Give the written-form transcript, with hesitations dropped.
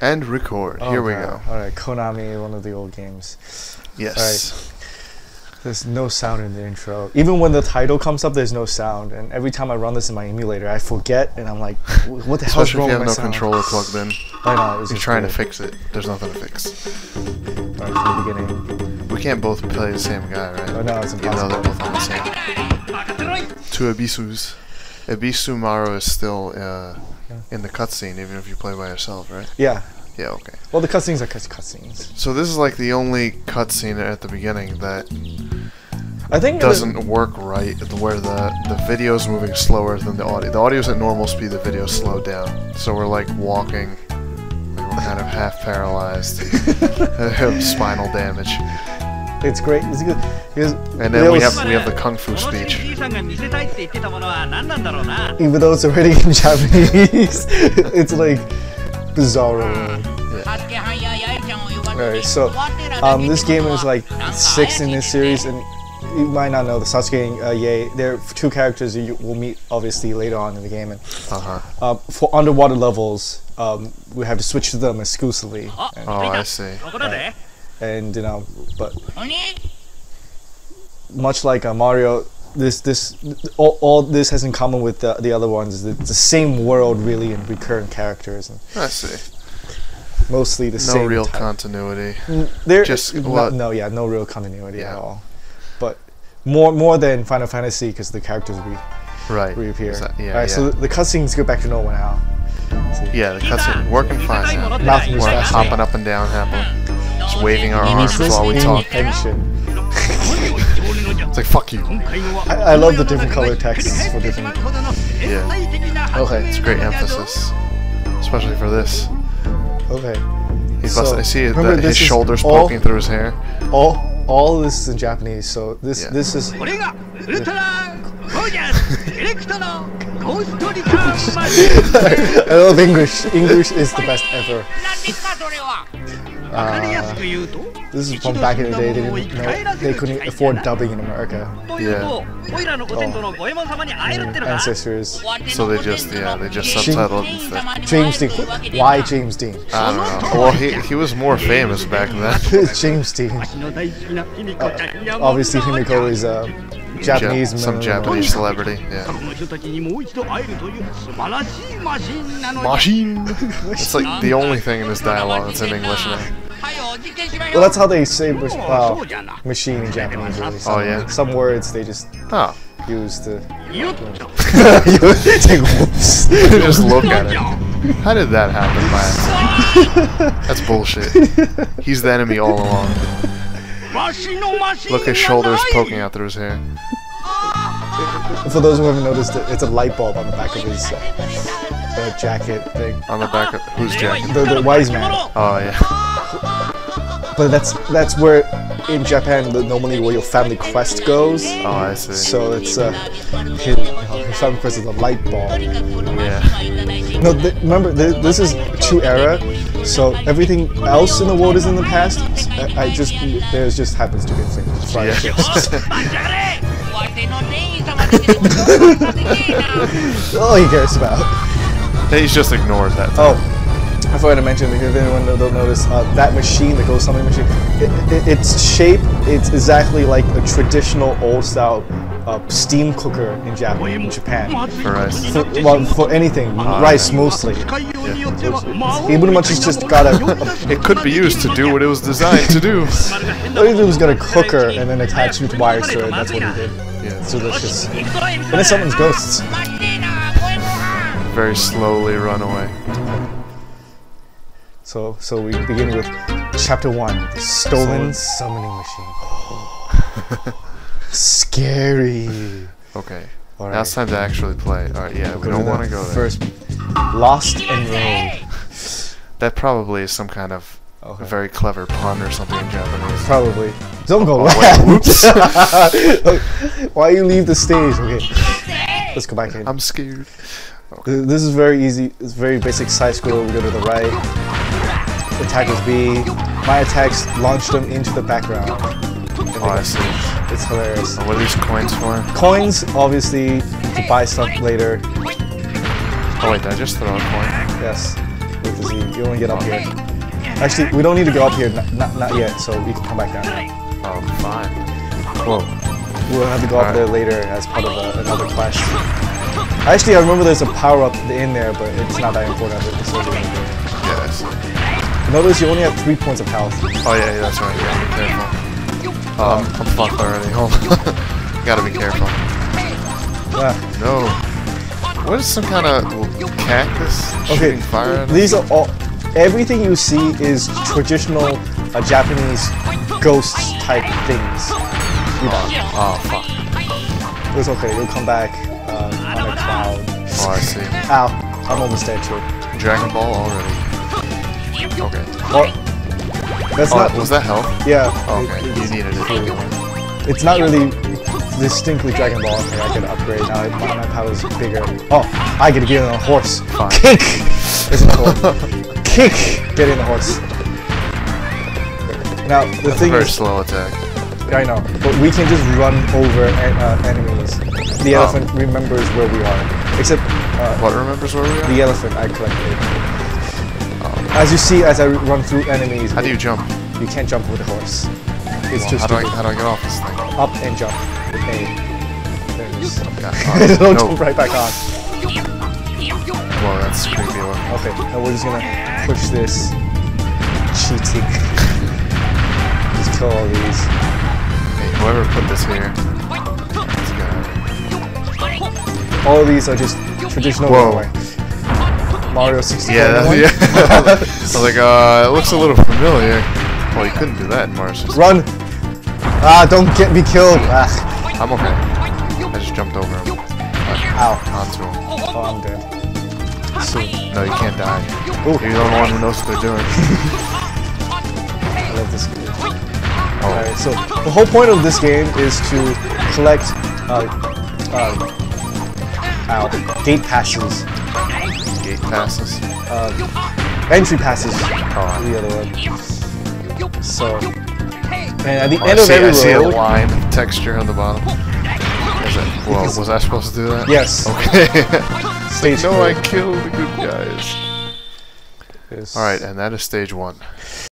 And record. Here we go. Alright, Konami, one of the old games. Yes. Alright. There's no sound in the intro. Even when the title comes up, there's no sound. And every time I run this in my emulator, I forget, and I'm like, what the hell is wrong with my sound? Especially if you have no controller plugged in. I know. You're trying to fix it. There's nothing to fix. Alright, from the beginning. We can't both play the same guy, right? Oh, no, it's impossible. Even though they're both on the same. Two Abisus. Abisu Maru is still in the cutscene, even if you play by yourself, right? Yeah. Yeah, okay. Well, the cutscenes are cutscenes. So this is like the only cutscene at the beginning that I think doesn't work right, where the video's moving slower than the audio. The audio's at normal speed, the video's slowed down. So we're like walking, we're kind of half paralyzed, spinal damage. It's great. It's good. And then we have the kung fu speech. Even though it's already in Japanese, it's like bizarro. Yeah. Alright, so this game is like 6 in this series, and you might not know the Sasuke and Yae. They're two characters you will meet obviously later on in the game. And for underwater levels, we have to switch to them exclusively. And, I see. And you know, but much like Mario, all this has in common with the other ones. It's the same world really, and recurrent characters. And I see. Mostly the same. No real continuity. There, just no real continuity at all. But more than Final Fantasy, because the characters reappear. Alright, so the cutscenes go back to normal now. Yeah, the cutscene working fine now. Nothing We're hopping up and down happily. Just waving our arms while we talk. It's like, fuck you. I love the different color texts for different... Yeah. Okay. It's great emphasis. Especially for this. Okay. I see his shoulders poking through his hair. All this is in Japanese, so this is... I love English. English is the best ever. This is from back in the day. They couldn't afford dubbing in America. Yeah. Ancestors. So they just subtitled instead. James Dean. Why James Dean? I don't know. Well, he was more famous back then. James Dean. Obviously, Himiko is a Japanese. Some Japanese celebrity. Yeah. Machine. It's like the only thing in this dialogue that's in English now. Well, that's how they say machine in Japanese. Really. Some words they just use to. It's like, whoops. Just look at it. How did that happen by accident? That's bullshit. He's the enemy all along. Look, his shoulders poking out through his hair. For those who haven't noticed, it's a light bulb on the back of his jacket thing. On the back of whose jacket? The wise man. Oh yeah. But that's where in Japan normally where your family crest goes. Oh, I see. So it's his family crest is a light bulb. Yeah. No, remember this is true era. So everything else in the world is in the past. There just happens to be a thing. All he cares about. He's just ignored that. I forgot to mention, because if anyone don't notice, that machine, the ghost summoning machine, its shape, it's exactly like a traditional old-style steam cooker in Japan. For rice. For anything, rice mostly. Yeah. He pretty much just got a... It could be used to do what it was designed to do. All he did was got a cooker and then attach two wires to it, that's what he did. Yeah. It's delicious. And then summons ghosts. Very slowly run away. So we begin with Chapter 1, Stolen Summoning Machine. Scary. Okay. Right. Now it's time to actually play. Alright, yeah, we don't want to go there. First, Lost and Road. That probably is some kind of very clever pun or something in Japanese. Probably. Don't go left. Whoops. Why you leave the stage? Okay. Let's go back in. I'm scared. Okay. This is very easy. It's very basic side scroll. We go to the right. Attack is B. My attacks launch them into the background. Oh, I see. It's hilarious. What are these coins for? Coins, obviously, to buy stuff later. Oh wait, did I just throw a coin? Yes. with the Z. You only get up here. Actually, we don't need to go up here. Not yet. So we can come back down. Fine. Whoa. We'll have to go up there later as part of another quest. Actually, I remember there's a power-up in there, but it's not that important. It's Yeah, that's it. Notice you only have 3 points of health. Oh yeah, that's right. You gotta be careful. I'm fucked already. Hold on. Gotta be careful. No. What is some kind of cactus shooting fire at us? These are all. Everything you see is traditional Japanese ghosts type things. Oh fuck. It's okay. You'll come back on a cloud. Oh, I see. Ow! I'm almost dead too. Dragon Ball already. Okay. Oh, that's not. Was that health? Yeah. Oh, okay. You needed it anyway. It's not really distinctly Dragon Ball. Okay, I can upgrade now. My power is bigger. Oh, I get to get on a horse. Fine. Kick! Isn't cool. Kick! Get in the horse. Now the thing Very is, slow attack. I know, but we can just run over enemies. The elephant remembers where we are. Except what remembers where we are? the elephant I collected. As you see, as I run through enemies. How do you jump? You can't jump with a horse. It's too How stupid. do I get off this thing? Up and jump. A. There it is. Yeah, Don't jump right back on. Whoa, that's creepy looking. Okay, now we're just gonna push this. Cheating. Just kill all these. Hey, whoever put this here. This guy. All of these are just traditional. Whoa. Mario 64. Yeah, yeah. I was like, it looks a little familiar. Well, you couldn't do that in Mario 64. Run! Ah, don't get me killed! Ah. I'm okay. I just jumped over him. Ow. Onto him. Oh, I'm dead. Soon. No, you can't die. Ooh. You're the only one who knows what they're doing. I love this game. Alright, so the whole point of this game is to collect gate passes. Gate passes? Entry passes. Oh, The other one. So, and at the I end of every see a road, line texture on the bottom. Whoa, was I supposed to do that? yes. Okay. Stage No, four I killed the good guys. is- Alright, and that is stage 1.